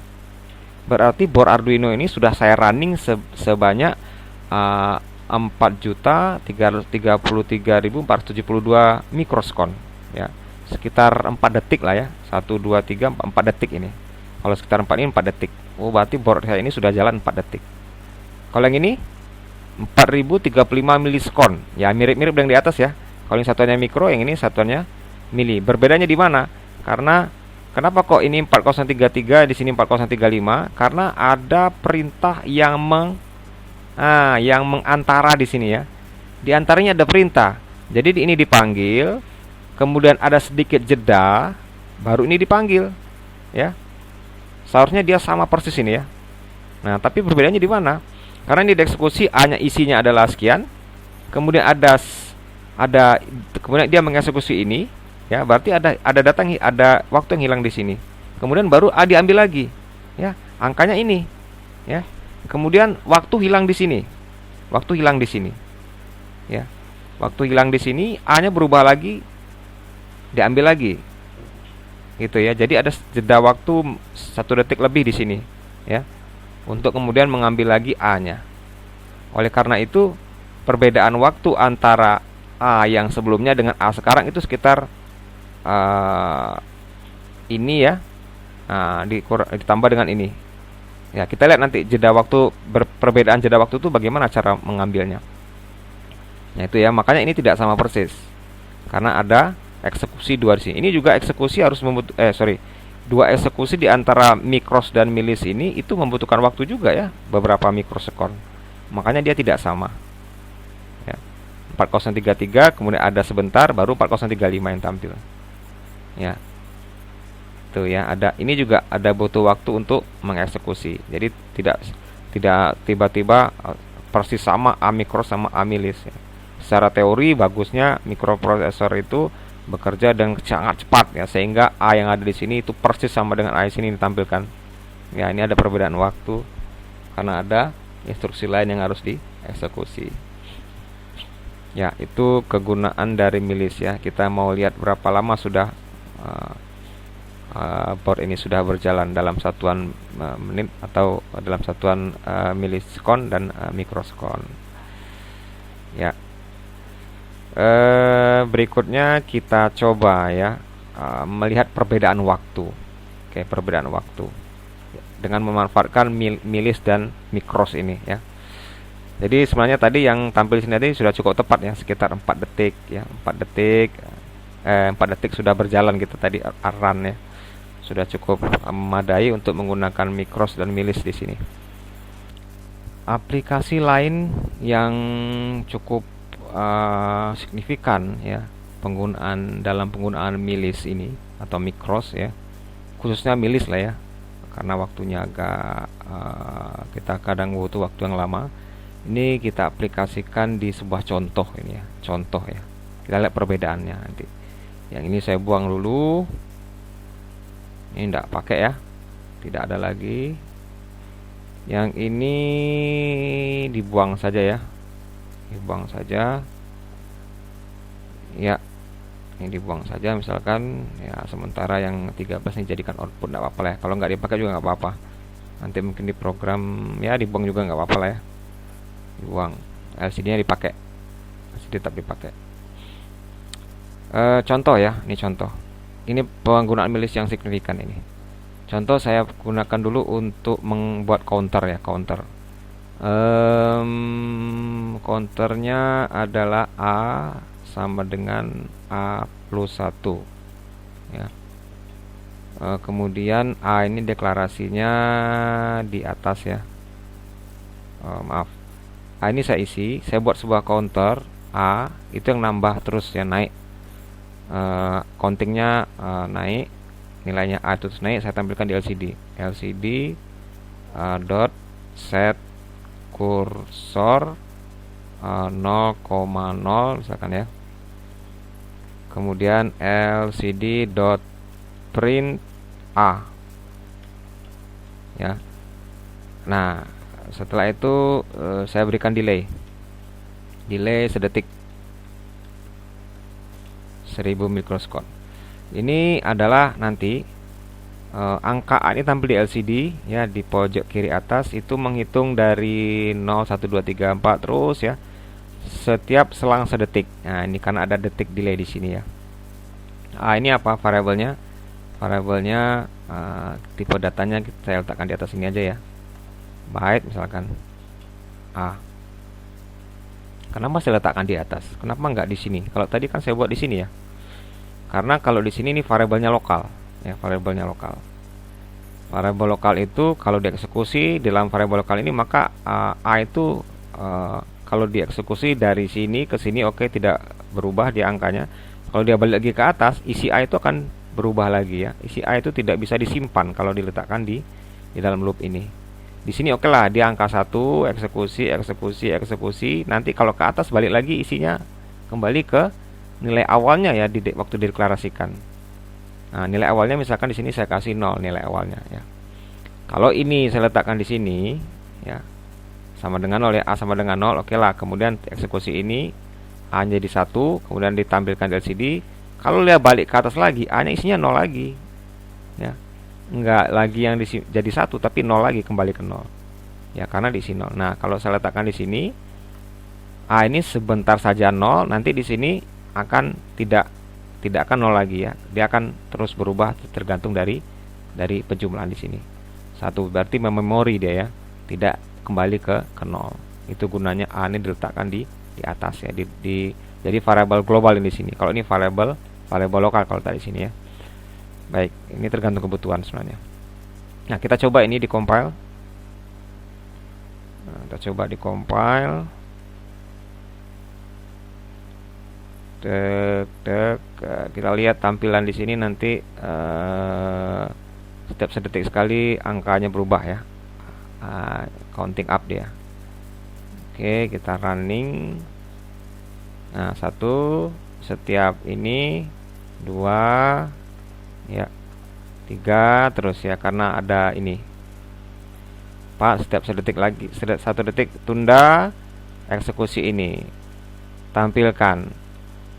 Berarti board Arduino ini sudah saya running sebanyak 4.333.472 mikrosekon ya. Sekitar 4 detik lah ya. 1 2 3 4 detik ini. Kalau sekitar 4 ini 4 detik. Oh, berarti board saya ini sudah jalan 4 detik. Kalau yang ini 4035 milisekon. Ya, mirip-mirip dengan di atas ya. Kalau ini satuannya mikro, yang ini satuannya mili. Berbedanya di mana? Karena kenapa kok ini 4033 di sini 4035? Karena ada perintah yang mengantara di sini ya. Di antaranya ada perintah. Jadi ini dipanggil, kemudian ada sedikit jeda, baru ini dipanggil. Ya. Seharusnya dia sama persis ini ya. Nah, tapi perbedaannya di mana? Karena ini dieksekusi A-nya isinya adalah sekian. Kemudian kemudian dia mengeksekusi ini. Ya, berarti ada ada waktu yang hilang di sini. Kemudian baru A diambil lagi. Ya, angkanya ini. Ya. Kemudian waktu hilang di sini. Waktu hilang di sini. Ya. Waktu hilang di sini, A-nya berubah lagi, diambil lagi. Gitu ya. Jadi ada jeda waktu 1 detik lebih di sini, ya. Untuk kemudian mengambil lagi A-nya. Oleh karena itu, perbedaan waktu antara A yang sebelumnya dengan A sekarang itu sekitar ini ya, ditambah dengan ini. Ya, kita lihat nanti jeda waktu, perbedaan jeda waktu itu bagaimana cara mengambilnya. Nah, itu ya, makanya ini tidak sama persis. Karena ada eksekusi 2 di sini. Ini juga eksekusi harus dua eksekusi di antara mikros dan milis ini itu membutuhkan waktu juga ya, beberapa mikrosekon. Makanya dia tidak sama. Ya. 4033 kemudian ada sebentar baru 4035 yang tampil. Ya. Tuh ya, ini juga ada butuh waktu untuk mengeksekusi. Jadi tidak tiba-tiba persis sama A mikros sama A milis ya. Secara teori bagusnya mikroprosesor itu bekerja dengan sangat cepat ya, sehingga A yang ada di sini itu persis sama dengan A di sini ditampilkan. Ya, ini ada perbedaan waktu karena ada instruksi lain yang harus dieksekusi. Ya, itu kegunaan dari milis ya. Kita mau lihat berapa lama sudah board ini sudah berjalan dalam satuan menit atau dalam satuan milisekon dan mikrosekon. Ya. Berikutnya kita coba ya melihat perbedaan waktu. Oke, perbedaan waktu dengan memanfaatkan milis dan mikros ini ya. Jadi sebenarnya tadi yang tampil di sini tadi sudah cukup tepat ya, sekitar 4 detik ya, 4 detik 4 detik sudah berjalan gitu tadi run ya. Sudah cukup memadai untuk menggunakan mikros dan milis di sini. Aplikasi lain yang cukup signifikan ya dalam penggunaan milis ini atau mikros ya, khususnya milis lah ya, karena waktunya agak kita kadang butuh waktu yang lama. Ini kita aplikasikan di sebuah contoh ini ya, contoh ya. Kita lihat perbedaannya nanti. Yang ini saya buang dulu. Ini tidak pakai ya, tidak ada lagi. Yang ini dibuang saja ya, dibuang saja ya, ini dibuang saja misalkan ya, sementara yang 13 ini jadikan output, tidak apa-apa lah ya. Kalau nggak dipakai juga nggak apa-apa, nanti mungkin di program ya dibuang juga nggak apa-apa lah ya, dibuang. LCD nya dipakai, LCD tetap dipakai. Contoh ya, ini contoh, ini penggunaan milis yang signifikan ini. Contoh saya gunakan dulu untuk membuat counter ya, counter. Counternya adalah A sama dengan A plus 1 ya. Kemudian A ini deklarasinya di atas ya, maaf, A ini saya isi, saya buat sebuah counter A itu yang nambah terus ya, naik countingnya, naik nilainya A terus naik. Saya tampilkan di LCD dot set kursor 0,0 misalkan ya. Kemudian LCD dot print A ya. Nah, setelah itu saya berikan delay sedetik, 1000 mikrosekon. Ini adalah nanti angka A ini tampil di LCD ya, di pojok kiri atas itu menghitung dari 0, 1, 2, 3, 4 terus ya, setiap selang sedetik. Nah, ini karena ada detik delay di sini ya. Ini apa variabelnya? Variabelnya tipe datanya saya letakkan di atas ini aja ya, byte misalkan A. Kenapa saya letakkan di atas? Kenapa nggak di sini? Kalau tadi kan saya buat di sini ya. Karena kalau di sini ini variabelnya lokal ya, variabelnya lokal. Variabel lokal itu kalau dieksekusi di dalam variabel lokal ini, maka A itu kalau dieksekusi dari sini ke sini oke, tidak berubah di angkanya. Kalau dia balik lagi ke atas, isi A itu akan berubah lagi ya. Isi A itu tidak bisa disimpan kalau diletakkan di dalam loop ini. Di sini oke lah, dia angka 1, eksekusi. Nanti kalau ke atas balik lagi isinya kembali ke nilai awalnya ya, waktu dideklarasikan. Nah, nilai awalnya misalkan di sini saya kasih 0 nilai awalnya ya. Kalau ini saya letakkan di sini ya, sama dengan 0 ya, A sama dengan 0, oke lah. Kemudian eksekusi ini A jadi 1, kemudian ditampilkan di LCD. Kalau dia balik ke atas lagi, A nya isinya 0 lagi ya. Enggak lagi yang jadi 1, tapi 0 lagi, kembali ke 0 ya, karena di sini 0. Nah, kalau saya letakkan di sini A ini sebentar saja 0, nanti di sini akan tidak akan 0 lagi ya. Dia akan terus berubah tergantung dari penjumlahan di sini. 1 berarti memori dia ya, tidak kembali ke 0. Itu gunanya A ini diletakkan di atas ya, jadi variabel global ini di sini. Kalau ini variabel lokal kalau tadi sini ya. Baik, ini tergantung kebutuhan sebenarnya. Nah, kita coba ini di compile. Kita lihat tampilan di sini nanti setiap sedetik sekali angkanya berubah ya, counting up dia. Oke, kita running. Nah, setiap ini 2 ya, 3 terus ya, karena ada ini Pak, setiap sedetik lagi, 1 detik tunda eksekusi ini, tampilkan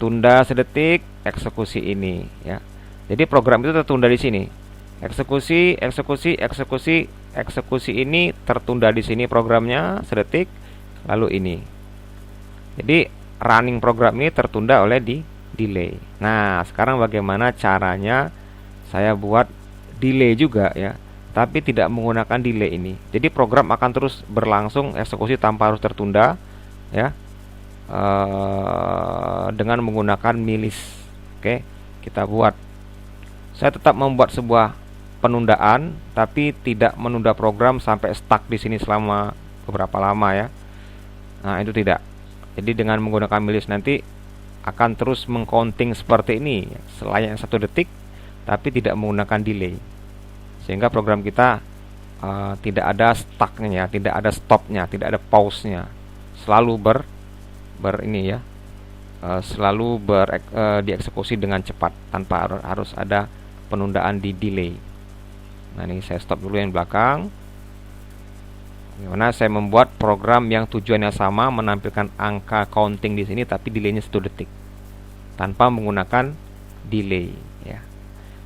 tunda sedetik eksekusi ini ya. Jadi program itu tertunda di sini. Eksekusi, eksekusi, eksekusi, eksekusi ini tertunda di sini programnya sedetik, lalu ini. Jadi running program ini tertunda oleh delay. Nah, sekarang bagaimana caranya saya buat delay juga ya, tapi tidak menggunakan delay ini. Jadi program akan terus berlangsung eksekusi tanpa harus tertunda ya, dengan menggunakan milis. Oke, kita buat. Saya tetap membuat sebuah penundaan, tapi tidak menunda program sampai stuck di sini selama beberapa lama ya. Nah, itu tidak. Jadi dengan menggunakan milis nanti akan terus mengcounting seperti ini selayaknya 1 detik, tapi tidak menggunakan delay, sehingga program kita tidak ada stucknya, tidak ada stopnya, tidak ada pause-nya, selalu ini ya, selalu dieksekusi dengan cepat tanpa harus ada penundaan di delay. Nah, ini saya stop dulu yang belakang. Bagaimana saya membuat program yang tujuannya sama, menampilkan angka counting di sini tapi delaynya 1 detik tanpa menggunakan delay ya.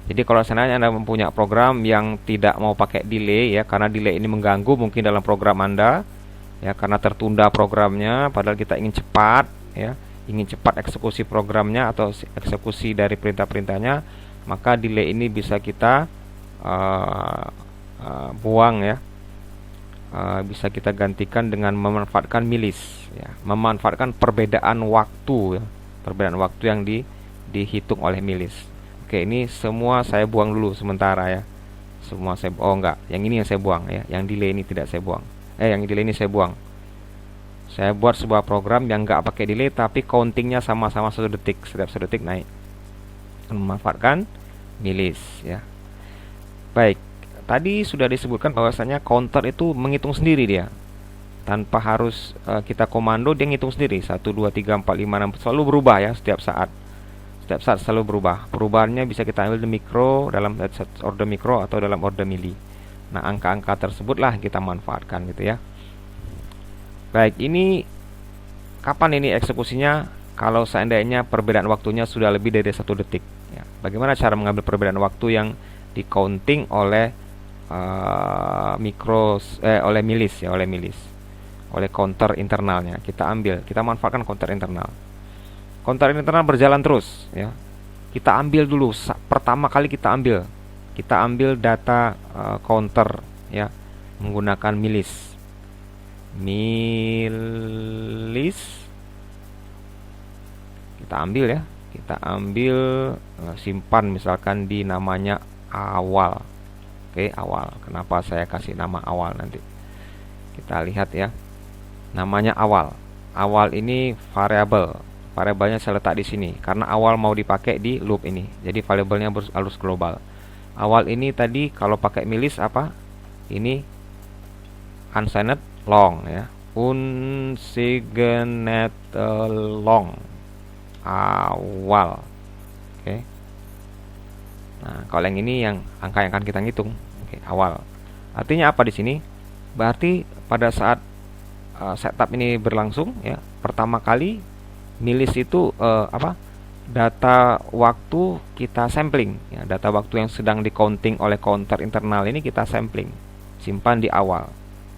Jadi kalau seandainya Anda mempunyai program yang tidak mau pakai delay ya, karena delay ini mengganggu mungkin dalam program Anda ya, karena tertunda programnya padahal kita ingin cepat ya, ingin cepat eksekusi programnya atau eksekusi dari perintah-perintahnya, maka delay ini bisa kita buang ya. Bisa kita gantikan dengan memanfaatkan milis ya, memanfaatkan perbedaan waktu ya, perbedaan waktu yang dihitung oleh milis. Oke, ini semua saya buang dulu sementara ya. Semua saya enggak, yang ini yang saya buang ya, yang delay ini tidak saya buang. Yang delay ini saya buang. Saya buat sebuah program yang enggak pakai delay tapi countingnya sama-sama 1 detik, setiap 1 detik naik, memanfaatkan milis ya. Baik, tadi sudah disebutkan bahwasanya counter itu menghitung sendiri dia, tanpa harus kita komando, dia ngitung sendiri 1, 2, 3, 4, 5, 6, selalu berubah ya setiap saat. Setiap saat selalu berubah. Perubahannya bisa kita ambil di mikro, dalam order mikro atau dalam order mili. Nah, angka-angka tersebutlah kita manfaatkan gitu ya. Baik, ini kapan ini eksekusinya? Kalau seandainya perbedaan waktunya sudah lebih dari 1 detik ya. Bagaimana cara mengambil perbedaan waktu yang di counting oleh oleh milis ya, oleh counter internalnya. Kita manfaatkan counter internal. Counter internal berjalan terus ya. Kita ambil dulu pertama kali kita ambil data counter ya, menggunakan milis. Kita ambil ya. Kita ambil simpan misalkan di namanya awal. Oke, awal. Kenapa saya kasih nama awal nanti? Kita lihat ya. Namanya awal. Awal ini variabel. Variabelnya saya letak di sini karena awal mau dipakai di loop ini. Jadi variabelnya harus global. Awal ini tadi kalau pakai milis apa? Ini unsigned long ya. Unsigned long. Awal. Oke. Nah, kalau yang ini yang angka yang akan kita hitung. Oke, awal. Artinya apa di sini? Berarti pada saat setup ini berlangsung ya, pertama kali milis itu data waktu kita sampling ya, data waktu yang sedang di counting oleh counter internal ini kita sampling, simpan di awal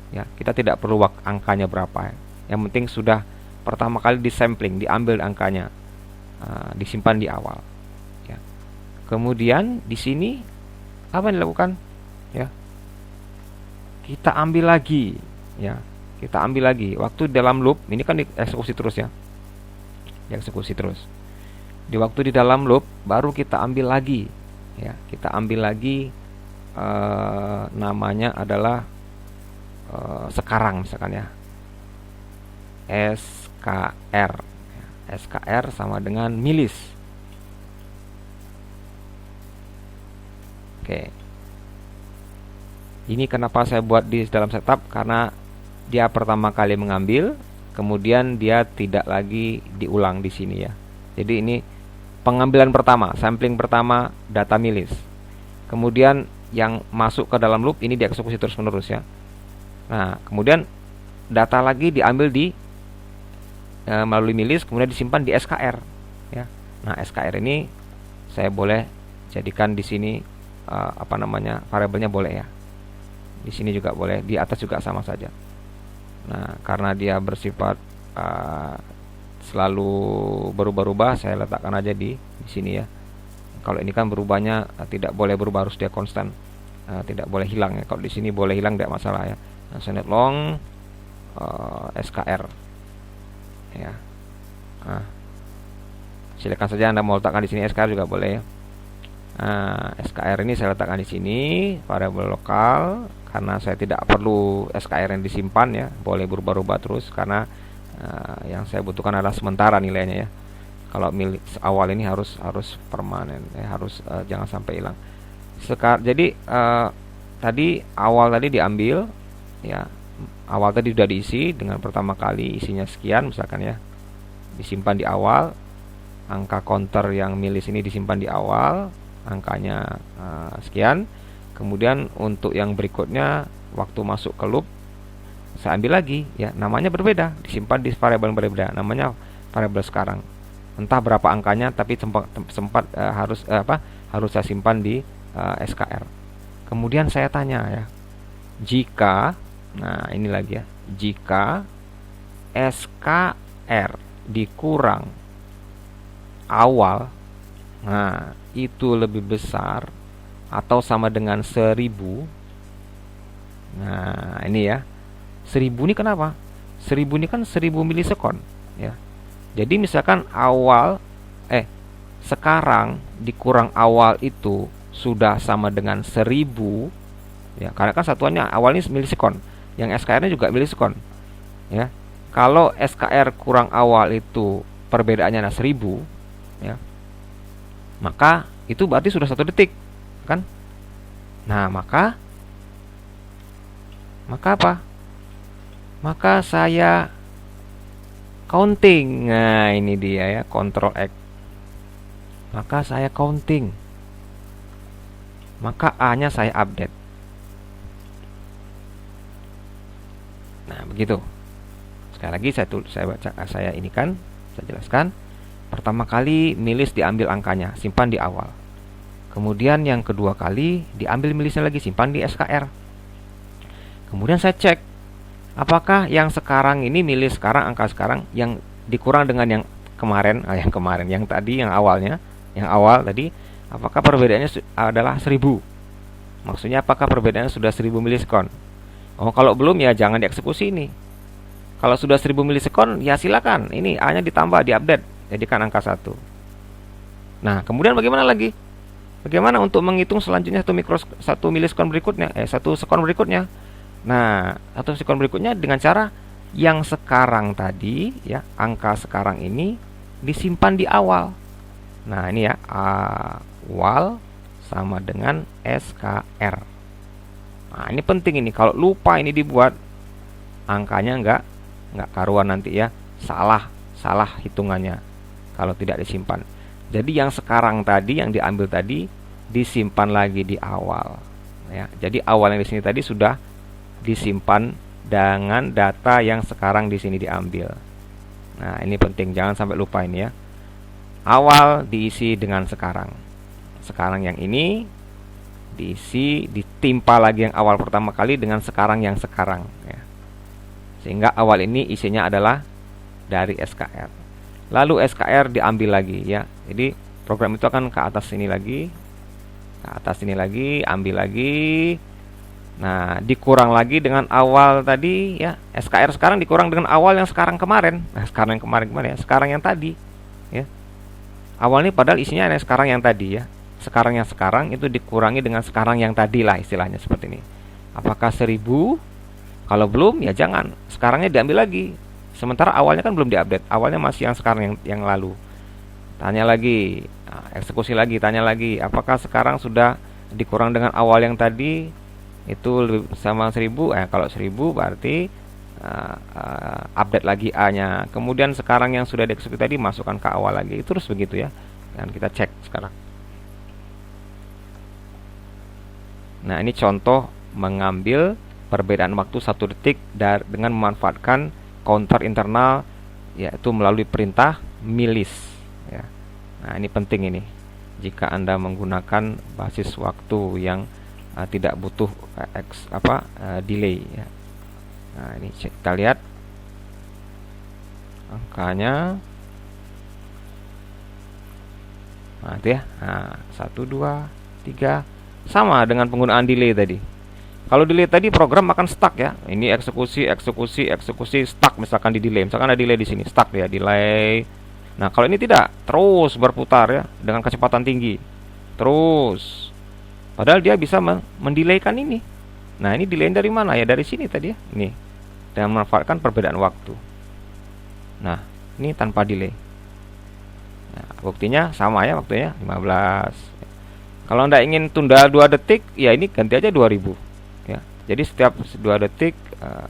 ya. Kita tidak perlu angkanya berapa ya. Yang penting sudah pertama kali di sampling, diambil angkanya, disimpan di awal ya. Kemudian di sini apa yang dilakukan ya, kita ambil lagi ya, kita ambil lagi waktu dalam loop ini kan dieksekusi terus ya, dieksekusi terus. Di waktu di dalam loop baru kita ambil lagi ya, kita ambil lagi namanya adalah sekarang misalkan ya, SKR ya, SKR sama dengan milis. Oke, ini kenapa saya buat di dalam setup, karena dia pertama kali mengambil, kemudian dia tidak lagi diulang di sini ya. Jadi ini pengambilan pertama, sampling pertama data milis. Kemudian yang masuk ke dalam loop ini dieksekusi terus-menerus ya. Nah, kemudian data lagi diambil di melalui milis, kemudian disimpan di SKR ya. Nah, SKR ini saya boleh jadikan di sini variabelnya boleh ya. Di sini juga boleh, di atas juga sama saja. Nah, karena dia bersifat selalu berubah-ubah, saya letakkan aja di sini ya. Kalau ini kan berubahnya tidak boleh berubah, harus dia konstan, tidak boleh hilang ya. Kalau di sini boleh hilang, tidak masalah ya. Nah, send long SKR ya. Nah, silakan saja Anda mau letakkan di sini SKR juga boleh ya. Nah, SKR ini saya letakkan di sini variabel lokal karena saya tidak perlu SKR yang disimpan ya, boleh berubah-ubah terus karena yang saya butuhkan adalah sementara nilainya ya. Kalau milik awal ini harus permanen ya, harus jangan sampai hilang. Jadi tadi awal tadi diambil ya, awal tadi sudah diisi dengan pertama kali isinya sekian misalkan ya, disimpan di awal. Angka counter yang milis ini disimpan di awal, angkanya sekian. Kemudian untuk yang berikutnya waktu masuk ke loop saya ambil lagi ya, namanya berbeda, disimpan di variabel berbeda, namanya variabel sekarang. Entah berapa angkanya, tapi sempat harus saya simpan di SKR. Kemudian saya tanya ya, jika, nah ini lagi ya, jika SKR dikurang awal, nah itu lebih besar atau sama dengan 1000. Nah ini ya, 1000 ini kenapa? 1000 ini kan 1000 milisekon ya. Jadi misalkan sekarang dikurang awal itu sudah sama dengan 1000 ya, karena kan satuannya awalnya milisekon, yang SKR-nya juga milisekon ya. Kalau SKR kurang awal itu perbedaannya 1000 ya, maka itu berarti sudah 1 detik kan. Nah, maka apa? Maka saya counting. Nah, ini dia ya, Ctrl X. Maka saya counting. Maka A-nya saya update. Nah, begitu. Sekali lagi saya jelaskan. Pertama kali milis diambil angkanya, simpan di awal. Kemudian yang kedua kali diambil milisnya lagi, simpan di SKR. Kemudian saya cek apakah yang sekarang ini milis sekarang, angka sekarang yang dikurang dengan yang kemarin, yang tadi, yang awal tadi, apakah perbedaannya adalah 1000? Maksudnya apakah perbedaannya sudah 1000 milisekon? Oh, kalau belum ya jangan dieksekusi ini. Kalau sudah 1000 milisekon ya silakan, ini A-nya ditambah, diupdate, jadikan angka 1. Nah, kemudian bagaimana lagi? Bagaimana untuk menghitung selanjutnya 1 milisekon berikutnya, 1 sekon berikutnya? Nah, 1 sekon berikutnya dengan cara yang sekarang tadi ya, angka sekarang ini disimpan di awal. Nah, ini ya, awal sama dengan SKR. Nah, ini penting ini, kalau lupa ini dibuat, angkanya enggak karuan nanti ya, salah hitungannya kalau tidak disimpan. Jadi yang sekarang tadi, yang diambil tadi disimpan lagi di awal ya. Jadi awal yang di sini tadi sudah disimpan dengan data yang sekarang di sini diambil. Nah, ini penting, jangan sampai lupa ini ya. Awal diisi dengan sekarang. Sekarang yang ini diisi, ditimpa lagi yang awal pertama kali dengan sekarang yang sekarang ya. Sehingga awal ini isinya adalah dari SKR. Lalu SKR diambil lagi ya. Jadi program itu akan ke atas sini lagi, ambil lagi. Nah, dikurang lagi dengan awal tadi ya. SKR sekarang dikurang dengan awal yang sekarang kemarin. Nah, sekarang yang kemarin gimana ya? Sekarang yang tadi ya. Awal ini padahal isinya ada sekarang yang tadi ya. Sekarang yang sekarang itu dikurangi dengan sekarang yang tadi lah, istilahnya seperti ini. Apakah 1000? Kalau belum ya jangan. Sekarangnya diambil lagi. Sementara awalnya kan belum diupdate. Awalnya masih yang sekarang yang lalu. Tanya lagi, eksekusi lagi, tanya lagi, apakah sekarang sudah dikurang dengan awal yang tadi itu lebih sama 1000? Kalau 1000 berarti update lagi A-nya. Kemudian sekarang yang sudah dieksekusi tadi masukkan ke awal lagi. Terus begitu ya. Dan kita cek sekarang. Nah, ini contoh mengambil perbedaan waktu 1 detik dengan memanfaatkan counter internal, yaitu melalui perintah milis ya. Nah, ini penting ini jika Anda menggunakan basis waktu yang tidak butuh delay ya. Nah, ini kita lihat angkanya. Nah, itu ya. Nah, 1 2 3 sama dengan penggunaan delay tadi. Kalau delay tadi program akan stuck ya. Ini eksekusi stuck, misalkan di delay. Misalkan ada delay di sini, stuck ya, delay. Nah, kalau ini tidak, terus berputar ya dengan kecepatan tinggi. Terus. Padahal dia bisa mendelaykan ini. Nah, ini delay dari mana ya? Dari sini tadi ya. Ini. Dengan memanfaatkan perbedaan waktu. Nah, ini tanpa delay. Nah, buktinya sama ya waktunya 15. Kalau Anda ingin tunda 2 detik, ya ini ganti aja 2000 ya. Jadi setiap 2 detik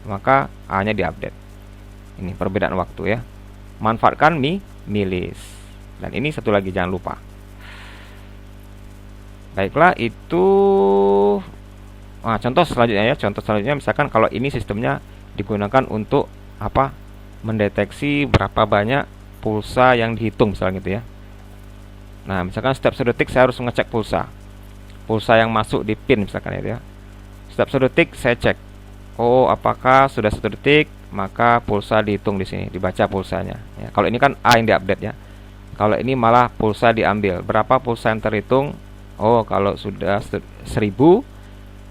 maka A-nya diupdate. Ini perbedaan waktu ya. Manfaatkan milis. Dan ini satu lagi jangan lupa. Baiklah, itu contoh selanjutnya ya. Contoh selanjutnya misalkan kalau ini sistemnya digunakan untuk apa? Mendeteksi berapa banyak pulsa yang dihitung misalnya gitu ya. Nah, misalkan setiap 1 detik saya harus mengecek pulsa yang masuk di pin misalkan ya. Setiap 1 detik saya cek. Oh, apakah sudah 1 detik? Maka pulsa dihitung di sini, dibaca pulsanya. Ya, kalau ini kan A yang diupdate ya. Kalau ini malah pulsa diambil. Berapa pulsa yang terhitung? Oh, kalau sudah 1000,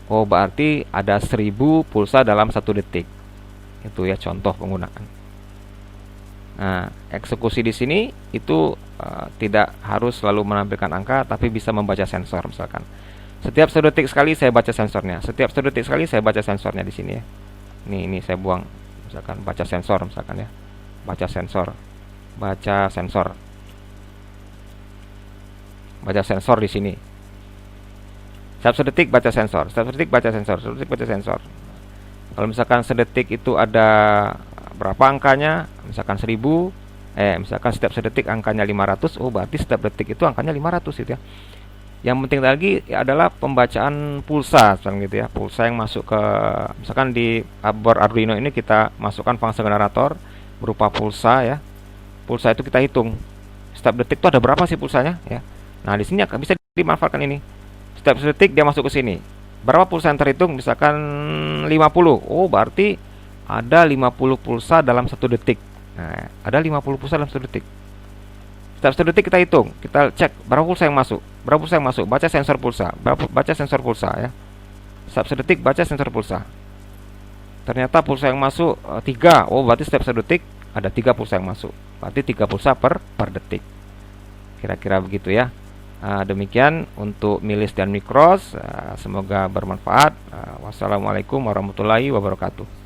oh berarti ada 1000 pulsa dalam 1 detik. Itu ya contoh penggunaan. Nah, eksekusi di sini itu tidak harus selalu menampilkan angka, tapi bisa membaca sensor misalkan. Setiap 1 detik sekali saya baca sensornya. Setiap 1 detik sekali saya baca sensornya di sini ya. Ini saya buang misalkan baca sensor misalkan ya. Baca sensor. Baca sensor di sini. Setiap 1 detik baca sensor. Setiap 1 detik baca sensor. 1 detik baca sensor. Kalau misalkan sedetik itu ada berapa angkanya, misalkan 1000, misalkan setiap sedetik angkanya 500, oh berarti setiap detik itu angkanya 500 gitu ya. Yang penting lagi adalah pembacaan pulsa misalkan gitu ya. Pulsa yang masuk ke misalkan di board Arduino ini kita masukkan fungsi generator berupa pulsa ya. Pulsa itu kita hitung. Setiap detik itu ada berapa sih pulsanya ya. Nah, di sini bisa dimanfaatkan ini. Setiap detik dia masuk ke sini. Berapa pulsa yang terhitung? Misalkan 50. Oh, berarti ada 50 pulsa dalam 1 detik. Nah, ada 50 pulsa dalam 1 detik. Setiap 1 detik kita hitung, kita cek berapa pulsa yang masuk. Berapa pulsa yang masuk? Baca sensor pulsa. Baca sensor pulsa ya. Setiap 1 detik baca sensor pulsa. Ternyata pulsa yang masuk 3. Oh, berarti setiap 1 detik ada 3 pulsa yang masuk. Berarti 3 pulsa per detik. Kira-kira begitu ya. Demikian untuk milis dan mikros. Semoga bermanfaat. Wassalamualaikum warahmatullahi wabarakatuh.